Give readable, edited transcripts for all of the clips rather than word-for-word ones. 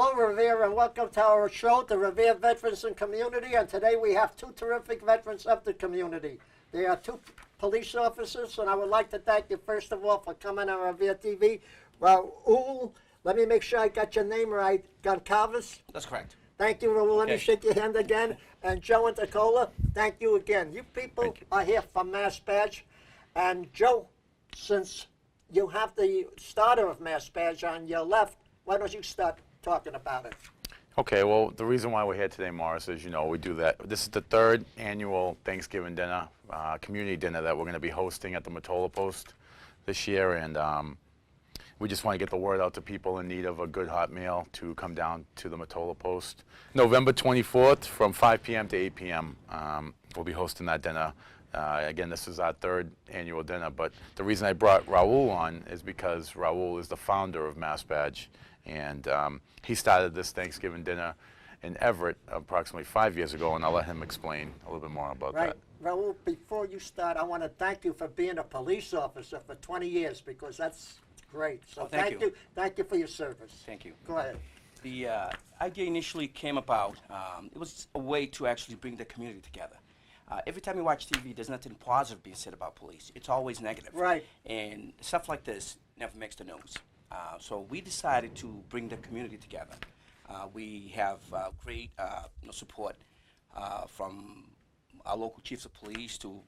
Hello, Revere, and welcome to our show, the Revere Veterans and Community. And today we have two terrific veterans of the community. They are two police officers, and I would like to thank you, first of all, for coming on Revere TV. Raoul, let me make sure I got your name right, Goncalves? That's correct. Thank you, Raoul. Let me shake your hand again. And Joe Internicola, thank you again. You people are here from Mass Badge. And Joe, since you have the starter of Mass Badge on your left, why don't you start talking about it? Okay, well, the reason why we're here today, Morris, is, we do that. This is the third annual Thanksgiving dinner, community dinner that we're going to be hosting at the Mottola Post this year, and we just want to get the word out to people in need of a good hot meal to come down to the Mottola Post. November 24th from 5 p.m. to 8 p.m. We'll be hosting that dinner. Again, this is our third annual dinner, but the reason I brought Raoul on is because Raoul is the founder of Mass Badge, and he started this Thanksgiving dinner in Everett approximately 5 years ago, and I'll let him explain a little bit more about that. Raoul, before you start, I want to thank you for being a police officer for 20 years, because that's great. So thank you. Thank you for your service. Thank you. Go ahead. The idea initially came about, it was a way to actually bring the community together. Every time you watch TV, there's nothing positive being said about police. It's always negative. Right. And stuff like this never makes the news. So we decided to bring the community together. We have great support from our local chiefs of police to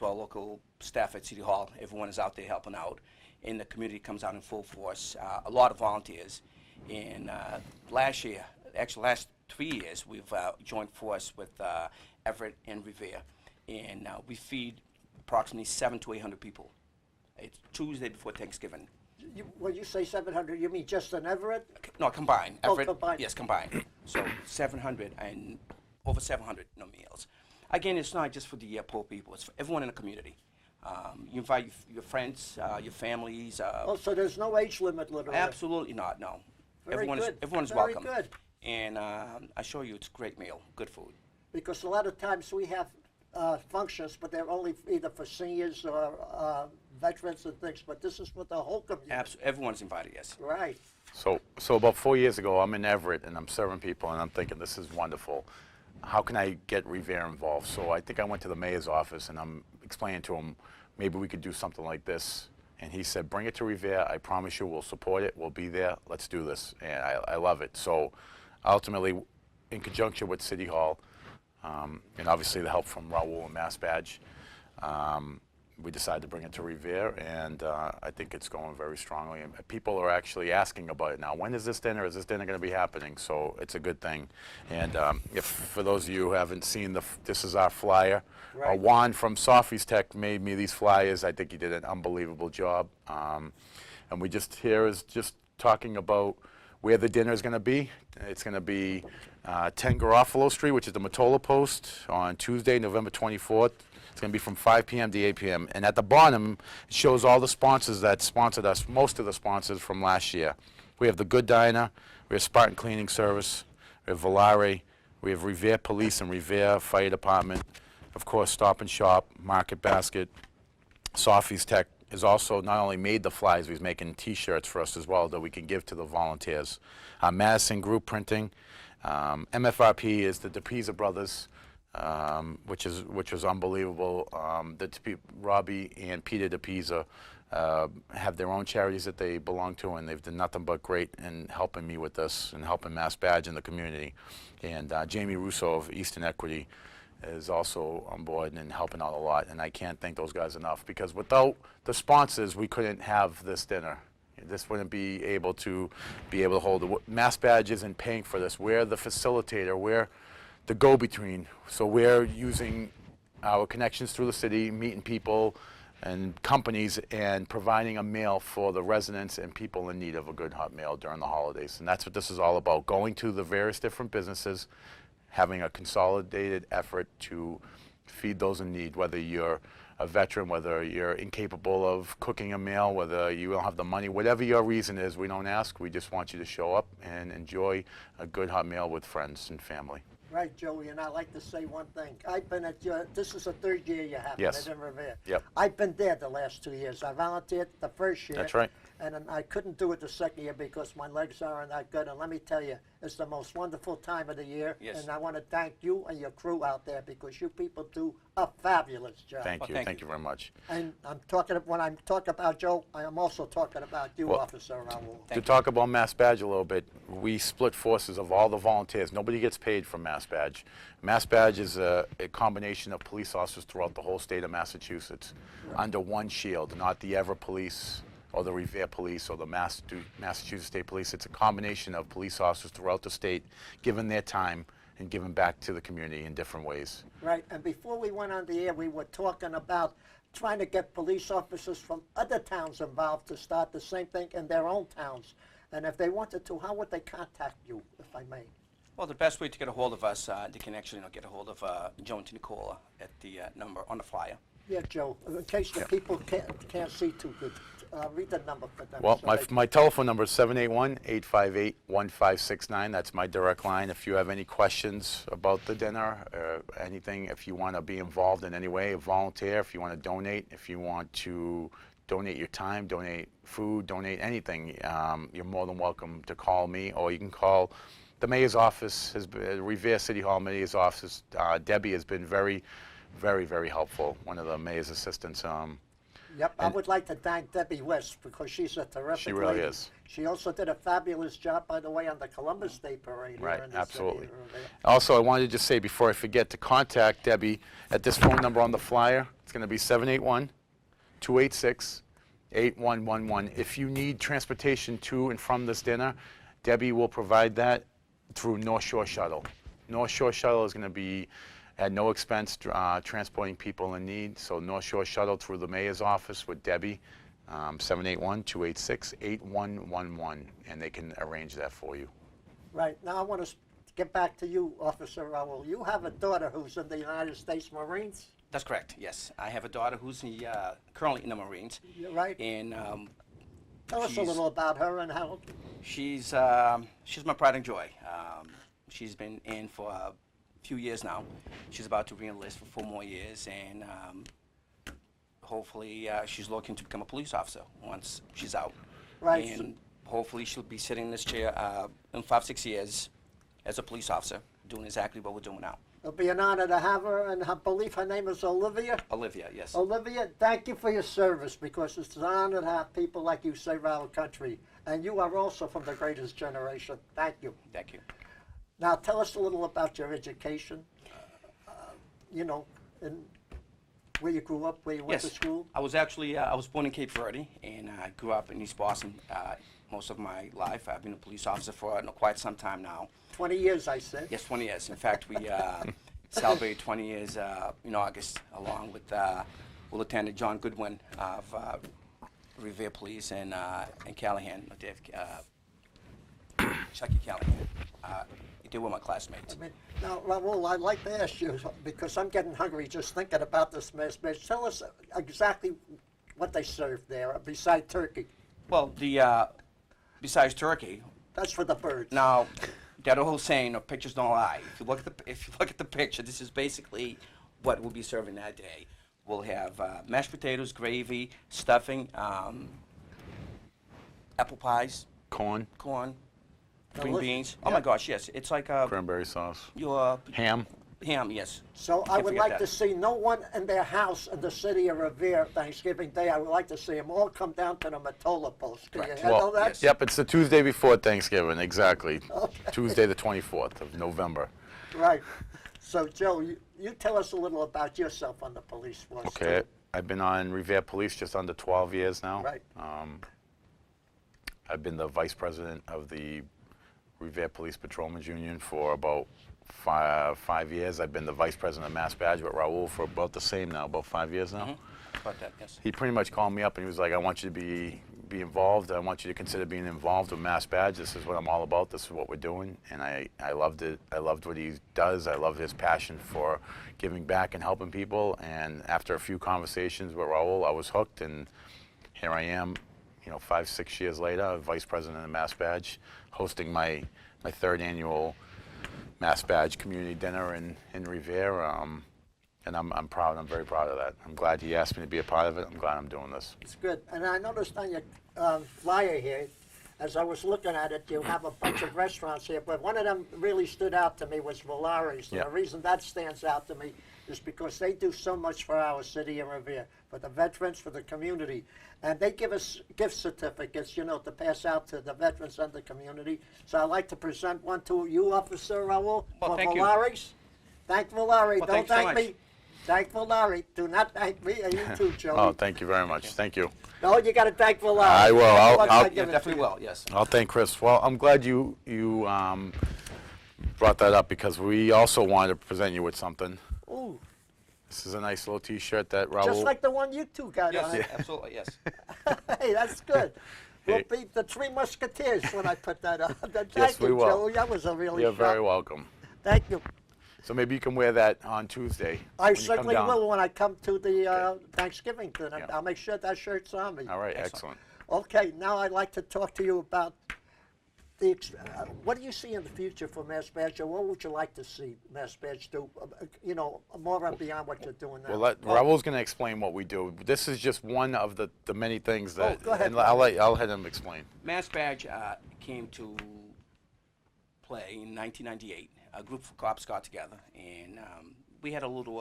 our local staff at City Hall. Everyone is out there helping out, and the community comes out in full force. A lot of volunteers. And last year, actually last 3 years, we've joined force with Everett and Revere, and we feed approximately 700 to 800 people. It's Tuesday before Thanksgiving. When you say 700, you mean just in Everett? No, combined. Oh, Everett, combined. Yes, combined. So 700 and over 700 meals. Again, it's not just for the poor people. It's for everyone in the community. You invite your friends, your families. Oh, so there's no age limit, literally? Absolutely not, no. Everyone is welcome. Very good. And I assure you, it's a great meal, good food. Because a lot of times we have functions, but they're only either for seniors or veterans and things, but this is for the whole community. Absolutely. Everyone's invited, yes. Right. So about 4 years ago, I'm in Everett, and I'm serving people, and I'm thinking, this is wonderful. How can I get Revere involved? So I think I went to the mayor's office, and I'm explaining to him, maybe we could do something like this. And he said, bring it to Revere. I promise you we'll support it. We'll be there. Let's do this. And I love it. So ultimately, in conjunction with City Hall, and obviously the help from Raoul and Mass Badge, we decided to bring it to Revere, and I think it's going very strongly. And people are actually asking about it now. When is this dinner? Is this dinner going to be happening? So it's a good thing. And if for those of you who haven't seen, this is our flyer. Right. Juan from Softies Tech made me these flyers. I think he did an unbelievable job. And we just here is just talking about where the dinner is going to be. It's going to be 10 Garofalo Street, which is the Mottola Post, on Tuesday, November 24th. It's going to be from 5 p.m. to 8 p.m. And at the bottom, it shows all the sponsors that sponsored us, most of the sponsors from last year. We have the Good Diner, we have Spartan Cleaning Service, we have Volare, we have Revere Police and Revere Fire Department, of course, Stop and Shop, Market Basket. Softies Tech has also not only made the flyers, he's making T-shirts for us as well that we can give to the volunteers. Madison Group Printing, MFRP is the DePisa Brothers, which was unbelievable. Robbie and Peter DePisa have their own charities that they belong to, and they've done nothing but great in helping me with this and helping Mass Badge in the community. And Jamie Russo of Eastern Equity is also on board and helping out a lot, and I can't thank those guys enough, because without the sponsors, we couldn't have this dinner. This wouldn't be able to hold it. Mass Badge isn't paying for this. We're the facilitator. We're the go-between. So we're using our connections through the city, meeting people and companies, and providing a meal for the residents and people in need of a good hot meal during the holidays. And that's what this is all about, going to the various different businesses, having a consolidated effort to feed those in need, whether you're a veteran, whether you're incapable of cooking a meal, whether you don't have the money, whatever your reason is, we don't ask. We just want you to show up and enjoy a good hot meal with friends and family. Right, Joey, and I'd like to say one thing. I've been at this is the third year you have Yes. it in Revere. Yep. I've been there the last 2 years. I volunteered the first year. That's right. And I couldn't do it the second year because my legs aren't that good. And let me tell you, it's the most wonderful time of the year. Yes. And I want to thank you and your crew out there because you people do a fabulous job. Thank you. thank Thank you. you very much. And when I'm talking about Joe, I am also talking about you, Well, Officer Raoul. To talk about Mass Badge a little bit, we split forces of all the volunteers. Nobody gets paid for Mass Badge. Mass Badge is a combination of police officers throughout the whole state of Massachusetts under one shield, not the Everett Police or the Revere Police or the Massachusetts State Police. It's a combination of police officers throughout the state giving their time and giving back to the community in different ways. Right, and before we went on the air, we were talking about trying to get police officers from other towns involved to start the same thing in their own towns. And if they wanted to, how would they contact you, if I may? Well, the best way to get a hold of us, they can actually get a hold of Joe Internicola at the number on the flyer. Yeah, Joe, in case the people can't see too good, read the number for them. Well, so my, they- my telephone number is 781-858-1569. That's my direct line. If you have any questions about the dinner, anything, if you want to be involved in any way, volunteer, if you want to donate, if you want to donate your time, donate food, donate anything, you're more than welcome to call me, or you can call the mayor's office, Revere City Hall mayor's office. Debbie has been very, very, very helpful, one of the mayor's assistants. Yep, I would like to thank Debbie West because she's a terrific She really lady. is. She also did a fabulous job, by the way, on the Columbus Day Parade. Right, here in the absolutely. city of Revere. Also, I wanted to just say before I forget to contact Debbie at this phone number on the flyer. It's going to be 781-286-8111. If you need transportation to and from this dinner, Debbie will provide that through North Shore Shuttle. North Shore Shuttle is going to be at no expense transporting people in need. So North Shore Shuttle through the mayor's office with Debbie, 781-286-8111, and they can arrange that for you. Right, now I want to get back to you, Officer Raoul. You have a daughter who's in the United States Marines, That's correct, yes. I have a daughter who's currently in the Marines. right? And Tell us a she's- little about her and how. she's my pride and joy. She's been in for a few years now. She's about to re-enlist for 4 more years, and hopefully she's looking to become a police officer once she's out. Right. And hopefully she'll be sitting in this chair in 5-6 years as a police officer, doing exactly what we're doing now. It'll be an honor to have her, and I believe her name is Olivia. Olivia, yes. Olivia, thank you for your service because it's an honor to have people like you save our country. And you are also from the greatest generation. Thank you. Thank you. Now, tell us a little about your education. You know, and where you grew up, where you went to Yes, school. I was actually I was born in Cape Verde, and I grew up in East Boston most of my life. I've been a police officer for quite some time now. 20 years, I said. Yes, 20 years. In fact, we celebrate 20 years in August, along with Lieutenant John Goodwin of Revere Police and Callahan, Chucky Callahan. They were my classmates. I mean, now, Raoul, I'd like to ask you, because I'm getting hungry just thinking about this mess, but tell us exactly what they serve there, besides turkey. Well, besides turkey, That's for the birds. now that old saying, "No pictures don't lie." If you look at the picture, this is basically what we'll be serving that day. We'll have mashed potatoes, gravy, stuffing, apple pies, Corn, corn, green Delicious. beans. Oh Yeah. my gosh, yes, it's like cranberry sauce, your ham. ham. Yes. So I Can't would forget like that. to see no one in their house in the city of Revere Thanksgiving Day. I would like to see them all come down to the Matola Post. Do you Correct. handle Well, that? yes. Yep, it's the Tuesday before Thanksgiving, exactly. Okay. Tuesday the 24th of November. Right. So, Joe, you tell us a little about yourself on the police force. Okay, too. I've been on Revere Police just under 12 years now. Right. I've been the vice president of the Revere Police Patrolmen's Union for about 5 years. I've been the vice president of Mass Badge with Raoul for about the same now, about 5 years now. About that, yes. He pretty much called me up and he was like, I want you to be involved. I want you to consider being involved with Mass Badge. This is what I'm all about. This is what we're doing. And I loved it. I loved what he does. I loved his passion for giving back and helping people. And after a few conversations with Raoul, I was hooked. And here I am, 5-6 years later, vice president of Mass Badge, hosting my 3rd annual Mass Badge community dinner in Revere. and I'm proud. I'm very proud of that. I'm glad he asked me to be a part of it. I'm glad I'm doing this. It's good. And I noticed on your flyer here, as I was looking at it, you have a bunch of restaurants here, but one of them really stood out to me was Valari's. Yeah. And the reason that stands out to me is because they do so much for our city of Revere, for the veterans, for the community. And they give us gift certificates, you know, to pass out to the veterans and the community. So I'd like to present one to you, Officer Raoul, Well, for thank you. Valari's. Thank Valari. Well, Don't thanks so thank much. me. Thank Valari. Do not thank me, and you too, Joey. Oh, thank you very much. Thank you. No, you got to thank Valari. I will. I'll Yeah, definitely will, yes. I'll thank Chris. Well, I'm glad you brought that up because we also wanted to present you with something. Ooh, This is a nice little T-shirt that Raoul. just like the one you two got Yes, on. absolutely, yes. Hey, that's good. We'll Hey. beat the Three Musketeers when I put that on. Thank Yes, we you, will. Joey. That was a really You're very sharp- welcome. Thank you. So maybe you can wear that on Tuesday. I when you come certainly down. will when I come to the Thanksgiving dinner. Yeah. I'll make sure that shirt's on me. All right, Excellent. excellent. Okay, now I'd like to talk to you about the, what do you see in the future for Mass Badge, or what would you like to see Mass Badge do, you know, more and beyond what you're doing now? Well, Raoul's going to explain what we do. This is just one of the many things that. go ahead, and I'll let him explain. Mass Badge came to play in 1998. A group of cops got together, and we had a little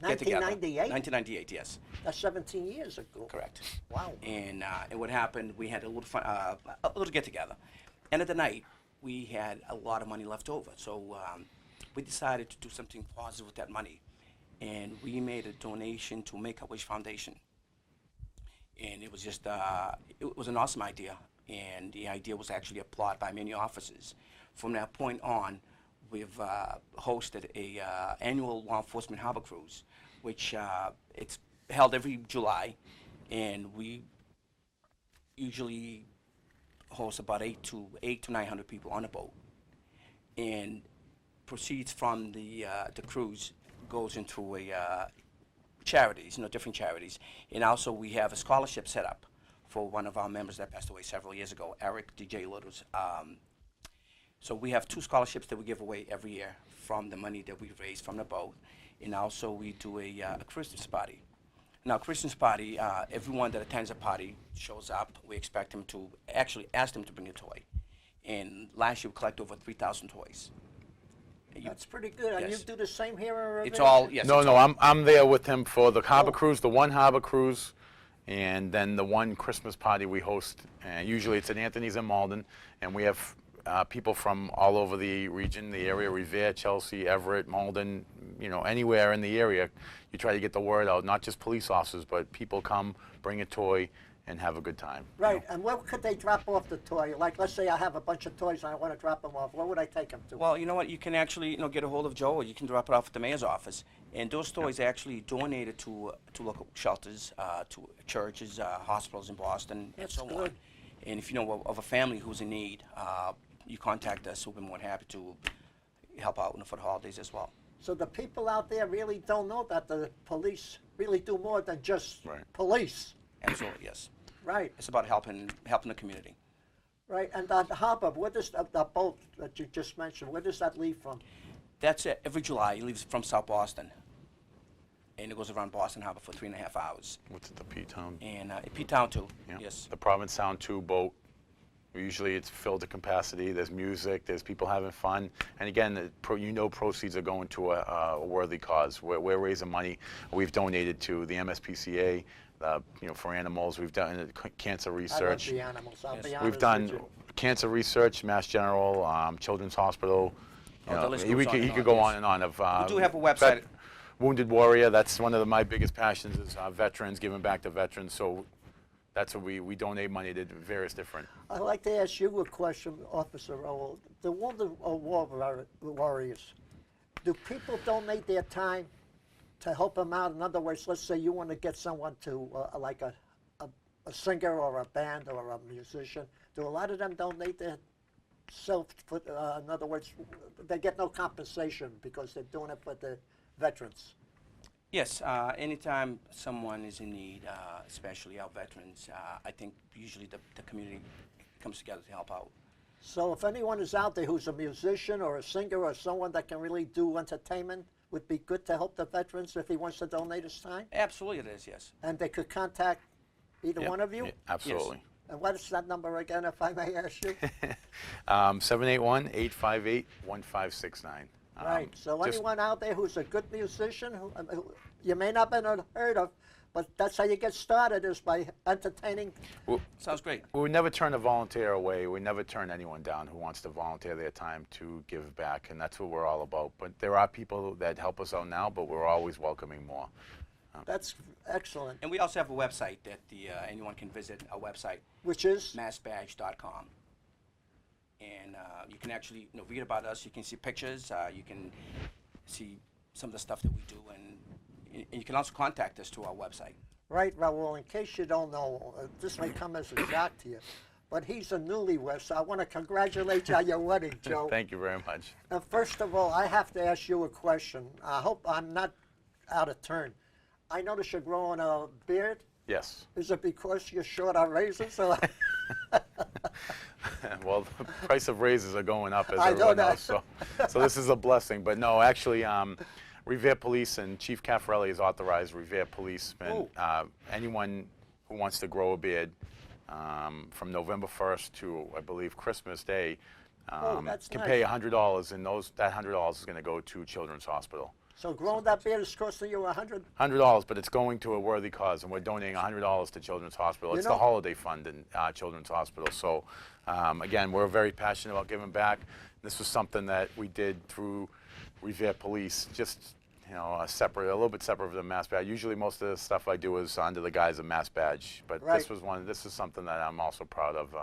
get-together. 1998? 1998, yes, That's 17 years ago. correct. Wow. And what happened, we had a little fun, a little get-together. End of the night, we had a lot of money left over, so we decided to do something positive with that money. And we made a donation to Make-A-Wish Foundation. And it was just, it was an awesome idea. And the idea was actually applauded by many officers. From that point on, we've hosted a annual law enforcement harbor cruise, which it's held every July, and we usually host about 800 to 900 people on a boat. And proceeds from the cruise goes into a charities, different charities. And also we have a scholarship set up for one of our members that passed away several years ago, Eric DJ Littles. So we have 2 scholarships that we give away every year from the money that we raise from the boat. And also we do a Christmas party. Now, Christmas party, everyone that attends a party shows up. We expect them to, actually ask them to bring a toy. And last year we collected over 3,000 toys. That's pretty good. And you Yes. do the same here in Revere? It's all, yes. No, it's no, all- I'm there with him for the harbor Oh. cruise, the one harbor cruise, and then the one Christmas party we host. And usually it's at Anthony's in Malden, and we have people from all over the region, the area, Revere, Chelsea, Everett, Malden, anywhere in the area. You try to get the word out, not just police officers, but people come, bring a toy, and have a good time. Right, and where could they drop off the toy? Like, let's say I have a bunch of toys and I want to drop them off. Where would I take them to? Well, you know what? You can actually, get a hold of Joe, or you can drop it off at the mayor's office. And those toys are actually donated to local shelters, to churches, hospitals in Boston, and That's so on. good. And if you know of a family who's in need, you contact us. We'll be more than happy to help out for the holidays as well. So the people out there really don't know that the police really do more than just Right. police. Absolutely, yes. Right, It's about helping the community. right. And the harbor, where does the boat that you just mentioned, where does that leave from? That's it. Every July, it leaves from South Boston, and it goes around Boston Harbor for 3.5 hours. What's it, the P-Town? And P-Town too. Yeah. Yes. The Provincetown 2 boat. Usually it's filled to capacity. There's music. There's people having fun. And again, proceeds are going to a worthy cause. We're raising money. We've donated to the MSPCA, for animals. We've done cancer research. I love the animals, I'll be Yes. honest We've done with you. cancer research, Mass General, Children's Hospital. Oh, the list he goes on could and on, go yes. on and on. We do have a website. Wounded Warrior. That's one of my biggest passions is veterans, giving back to veterans. So that's what we donate money to various different. I'd like to ask you a question, Officer Raoul. The Wounded Warriors, do people donate their time to help them out? In other words, let's say you want to get someone to, like a singer or a band or a musician. Do a lot of them donate their self, in other words, they get no compensation because they're doing it for the veterans? Yes, anytime someone is in need, especially our veterans, I think usually the community comes together to help out. So if anyone is out there who's a musician or a singer or someone that can really do entertainment would be good to help the veterans if he wants to donate his time? Absolutely it is, yes. And they could contact either Yep, one of you? yeah, absolutely. And what is that number again, if I may ask you? 781-858-1569. Right, so just- anyone out there who's a good musician, who you may not have heard of, but that's how you get started, is by entertaining. Sounds great. We would never turn a volunteer away. We never turn anyone down who wants to volunteer their time to give back, and that's what we're all about. But there are people that help us out now, but we're always welcoming more. That's excellent. And we also have a website that anyone can visit, our website, Which is? massbadge.com. And you can actually read about us. You can see pictures. You can see some of the stuff that we do. And you can also contact us through our website. Right, Raoul, in case you don't know, this may come as a shock to you, but he's a newlywed, so I want to congratulate you on your wedding, Joe. Thank you very much. And first of all, I have to ask you a question. I hope I'm not out of turn. I notice you're growing a beard. Yes. Is it because you're short on razors? Or Well, the price of raises are going up, as I know everyone that. knows. So this is a blessing. But no, actually, Revere Police and Chief Caffarelli has authorized Revere policemen, anyone who wants to grow a beard, from November 1st to, I believe, Christmas Day, that's can nice. pay $100, and that $100 is going to go to Children's Hospital. So growing that beard is costing you $100, but it's going to a worthy cause, and we're donating $100 to Children's Hospital. It's the holiday fund in Children's Hospital. So, again, we're very passionate about giving back. This was something that we did through Revere Police, just a little bit separate from the Mass Badge. Usually, most of the stuff I do is under the guise of Mass Badge, but Right. This is something that I'm also proud of.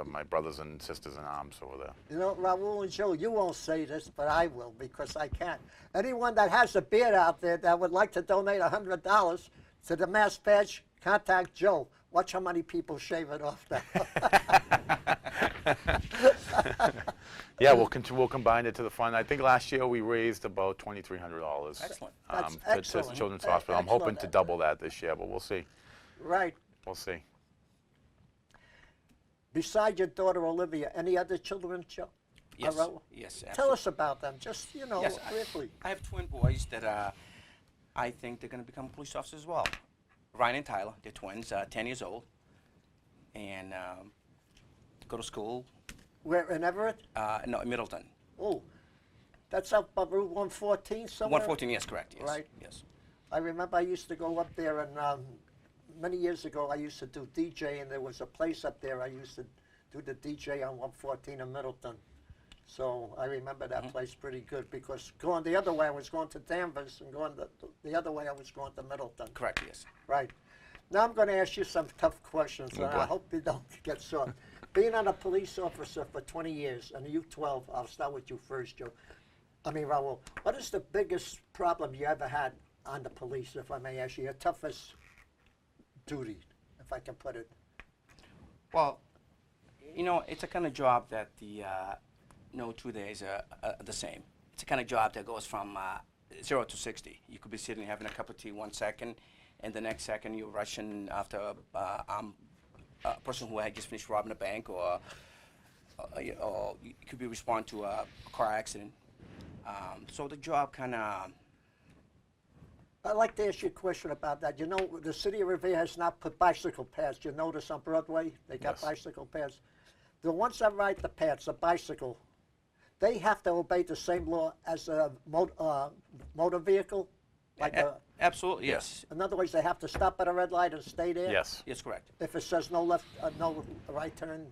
My brothers and sisters in arms over there. You know, Raoul and Joe, you won't say this, but I will, because I can't. Anyone that has a beard out there that would like to donate $100 to the Mass Badge, contact Joe. Watch how many people shave it off now. Yeah, we'll combine it to the fund. I think last year we raised about $2,300. Excellent. That's To excellent. Children's Hospital. I'm hoping to Excellent. double that this year, but we'll see. Right. We'll see. Besides your daughter Olivia, any other children, Joe? Yes. Raoul? Yes. Tell Absolutely. us about them, just, Yes, briefly. I have twin boys that I think they're going to become police officers as well. Ryan and Tyler, they're twins, 10 years old, and go to school. Where, in Everett? No, in Middleton. Oh, that's up by Route 114 somewhere? 114, yes, correct. Yes. Right. Yes. I remember I used to go up there, and many years ago I used to do DJ, and there was a place up there I used to do the DJ on 114 in Middleton. So I remember that place pretty good, because going the other way I was going to Danvers, and going the other way I was going to Middleton. Correct, yes. Right. Now I'm going to ask you some tough questions, and I boy. hope you don't get sore. Being a police officer for 20 years, and you 12, I'll start with you first, Joe. Raoul, what is the biggest problem you ever had on the police, if I may ask you, your toughest duty, if I can put it? Well, it's a kind of job that no 2 days are the same. It's a kind of job that goes from 0 to 60. You could be sitting having a cup of tea 1 second, and the next second you're rushing after a person who had just finished robbing a bank, or you could be responding to a car accident. So the job kind of... I'd like to ask you a question about that. You know, the city of Revere has not put bicycle paths. You notice on Broadway, they got Yes. bicycle paths. The ones that ride the paths, a bicycle, they have to obey the same law as a motor vehicle? Absolutely, yes. In other words, they have to stop at a red light and stay there? Yes. Yes, correct. If it says no left, no right turn,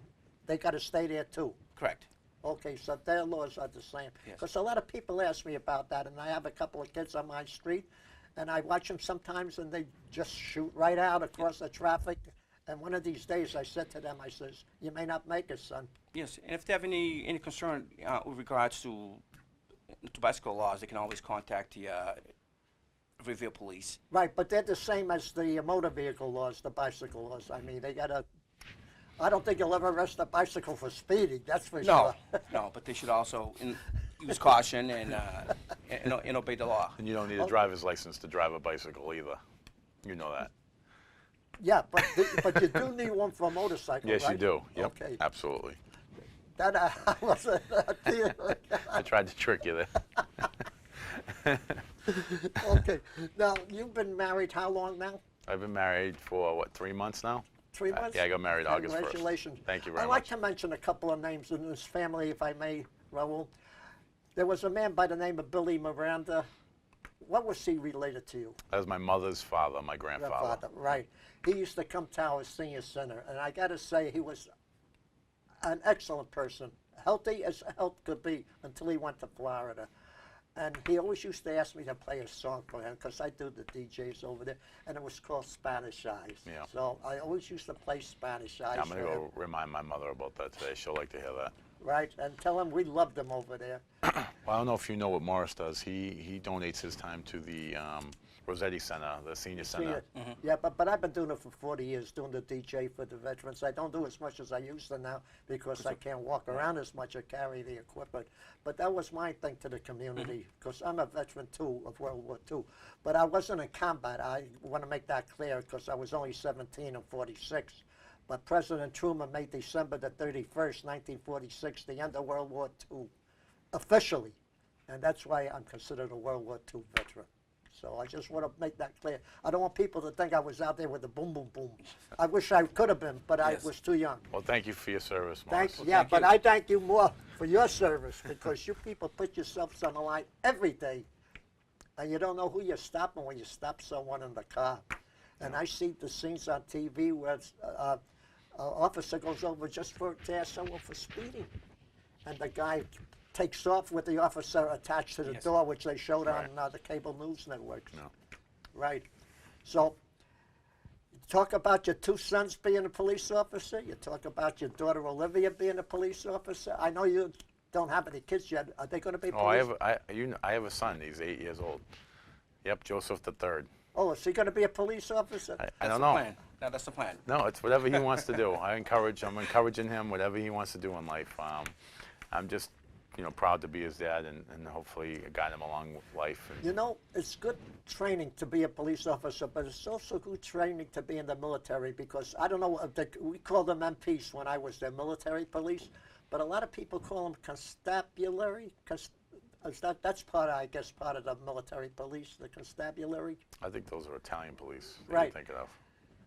they got to stay there too? Correct. Okay, so their laws are the same. Yes. Because a lot of people ask me about that, and I have a couple of kids on my street, and I watch them sometimes, and they just shoot right out across the traffic. And one of these days, I said to them, I says, you may not make it, son. Yes, and if they have any concern with regards to bicycle laws, they can always contact the Revere Police. Right, but they're the same as the motor vehicle laws, the bicycle laws. I mean, they got to, I don't think you'll ever arrest a bicycle for speeding, that's for No, sure. no, but they should also use caution and obey the law. And you don't need a driver's license to drive a bicycle either. You know that. Yeah, but you do need one for a motorcycle, Yes, right? you do. Yep. Okay. Absolutely. That was a I tried to trick you there. Okay. Now, you've been married how long now? I've been married for, what, 3 months now? 3 months? Yeah, I got married August 1st. Congratulations. Thank you very I'd like much. to mention a couple of names in this family, if I may, Raoul. There was a man by the name of Billy Miranda. What was he related to you? That was my mother's father, my grandfather. Grandfather, right. He used to come to our senior center, and I got to say he was an excellent person, healthy as health could be until he went to Florida. And he always used to ask me to play a song for him because I do the DJs over there, and it was called Spanish Eyes. Yeah. So I always used to play Spanish Eyes I'm going to for him, go remind my mother about that today. She'll like to hear that. right? And tell him we loved him over there. Well, I don't know if you know what Morris does. He donates his time to the Rossetti Center, the senior center. Yeah, but I've been doing it for 40 years, doing the DJ for the veterans. I don't do as much as I used to now because I can't walk around as much or carry the equipment. But that was my thing to the community because I'm a veteran too of World War II. But I wasn't in combat. I want to make that clear because I was only 17 and 46. But President Truman made December the 31st, 1946, the end of World War II, officially. And that's why I'm considered a World War II veteran. So I just want to make that clear. I don't want people to think I was out there with the boom, boom, boom. I wish I could have been, but I was too young. Well, thank you for your service, Morris. But I thank you more for your service because you people put yourselves on the line every day, and you don't know who you're stopping when you stop someone in the car. And I see the scenes on TV where an officer goes over just to ask someone for speeding, and the guy takes off with the officer attached to the door, which they showed on the cable news networks. No. Right. So, you talk about your two sons being a police officer. You talk about your daughter Olivia being a police officer. I know you don't have any kids yet. Are they going to be police? I have a son. He's 8 years old. Yep, Joseph the Third. Oh, is he going to be a police officer? I don't know. Plan. No, that's the plan. No, it's whatever he wants to do. I'm encouraging him, whatever he wants to do in life. I'm just, proud to be his dad and hopefully guide him along with life. You know, it's good training to be a police officer, but it's also good training to be in the military because I don't know, we called them MPs when I was there, military police, but a lot of people call them constabulary. That's part of, I guess, part of the military police, the constabulary. I think those are Italian police that Right. you're thinking of.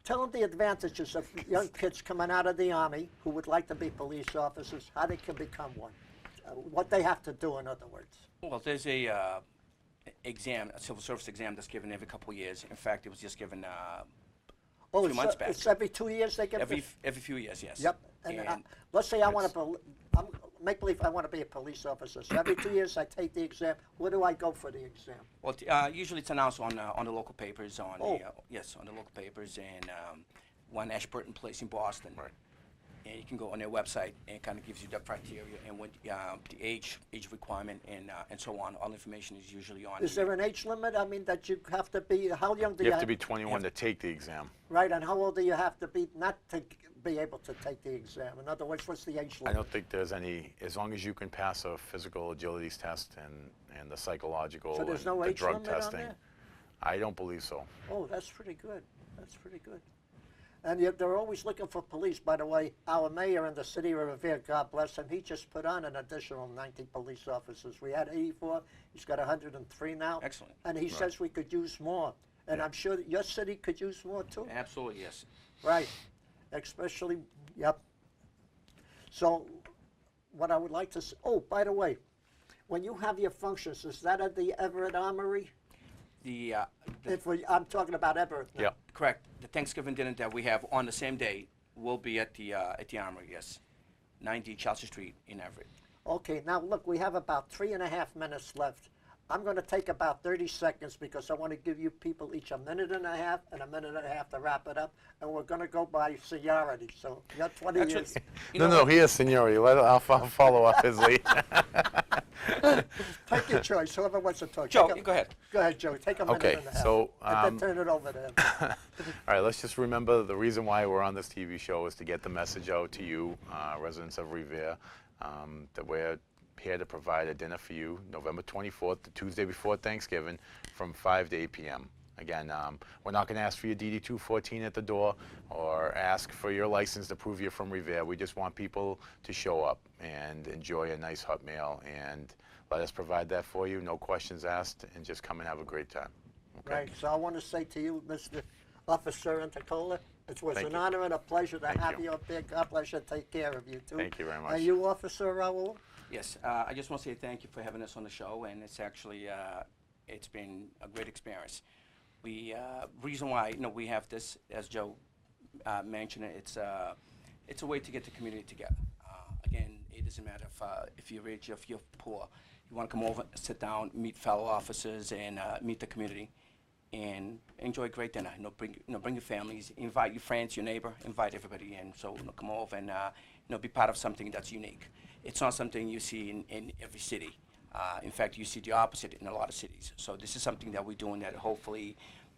Tell them the advantages of young kids coming out of the Army who would like to be police officers, how they can become one, what they have to do, in other words. Well, there's a civil service exam that's given every couple of years. In fact, it was just given Oh, few months back. It's every 2 years they get every few years, yes. Yep. And let's say I want to, make believe I want to be a police officer. So every 2 years I take the exam. Where do I go for the exam? Well, usually it's announced on the local papers, on Oh. the local papers, and one Ashburton Place in Boston. Right. And you can go on their website and it kind of gives you the criteria and what the age requirement and so on. All information is usually on. Is there an age limit? I mean, that you have to be, how young do You have to be 21 to take the exam. Right, and how old do you have to be not to be able to take the exam? In other words, what's the age I limit? don't think there's any, as long as you can pass a physical agilities test and the psychological So there's and no the age drug limit on testing. there? I don't believe so. Oh, that's pretty good. That's pretty good. And they're always looking for police. By the way, our mayor in the city of Revere, God bless him, he just put on an additional 90 police officers. We had 84. He's got 103 now. Excellent. And he says we could use more. And I'm sure that your city could use more too. Absolutely, yes. Right. Especially, yep. So what I would like to say, oh, by the way, when you have your functions, is that at the Everett Armory? I'm talking about Everett now. Yeah. Correct. The Thanksgiving dinner that we have on the same day will be at the Armory, yes. 90 Chelsea Street in Everett. Okay, now look, we have about 3.5 minutes left. I'm going to take about 30 seconds because I want to give you people each a minute and a half to wrap it up. And we're going to go by seniority. So you're 20 Actually, years. No, he is seniority. I'll follow up his lead. Take your choice, whoever wants to talk. Joe, go ahead. Go ahead, Joe. Take a minute Okay, and a half. so, and then turn it over to him. All right, let's just remember the reason why we're on this TV show is to get the message out to you, residents of Revere, that we're here to provide a dinner for you November 24th, the Tuesday before Thanksgiving, from 5 to 8 p.m. Again, we're not going to ask for your DD 214 at the door or ask for your license to prove you're from Revere. We just want people to show up and enjoy a nice hot meal, and let us provide that for you, no questions asked, and just come and have a great time. Okay? Right, so I want to say to you, Mr. Officer Internicola, it was Thank an you. honor and a pleasure to Thank have you. you up there. God bless you. Take care of you, too. Thank you very much. And you, Officer Raoul? Yes, I just want to say thank you for having us on the show, and it's actually, it's been a great experience. We, reason why, we have this, as Joe mentioned, it's a way to get the community together. Again, it doesn't matter if you're rich or if you're poor. You want to come over, sit down, meet fellow officers, and meet the community, and enjoy a great dinner. Bring your families, invite your friends, your neighbor, invite everybody in. So come over and be part of something that's unique. It's not something you see in every city. In fact, you see the opposite in a lot of cities. So this is something that we're doing that hopefully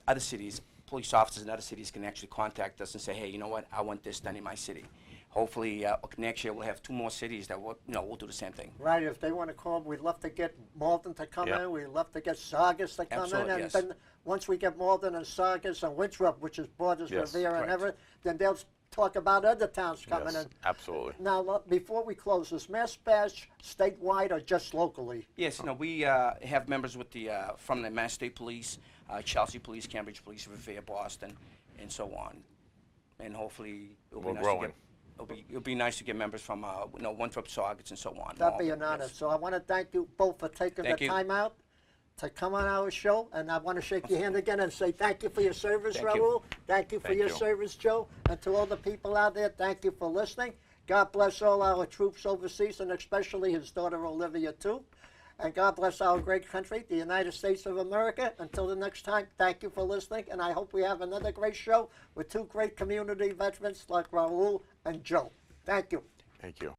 other cities, police officers in other cities can actually contact us and say, hey, you know what, I want this done in my city. Hopefully next year we'll have 2 more cities that will, we'll do the same thing. Right, if they want to call, we'd love to get Malden to come Yep. in. We'd love to get Saugus to come Absolutely, in. And yes. then once we get Malden and Saugus and Winthrop, which is borders Yes, Revere and correct. Everett, then they'll talk about other towns coming Yes, in. absolutely. Now, before we close, is Mass Bash statewide or just locally? Yes, we have members with the from the Mass State Police, Chelsea Police, Cambridge Police, Revere, Boston, and so on. And hopefully it'll be We're nice growing. to get. It'll be nice to get members from Winthrop, Saugus, and so on. That'd be all. an honor. Yes. So I want to thank you both for taking Thank the you. time out to come on our show. And I want to shake your hand again and say thank you for your service, Thank you. Raoul. Thank you for Thank your you. service, Joe. And to all the people out there, thank you for listening. God bless all our troops overseas, and especially his daughter Olivia, too. And God bless our great country, the United States of America. Until the next time, thank you for listening. And I hope we have another great show with 2 great community veterans like Raoul and Joe. Thank you. Thank you.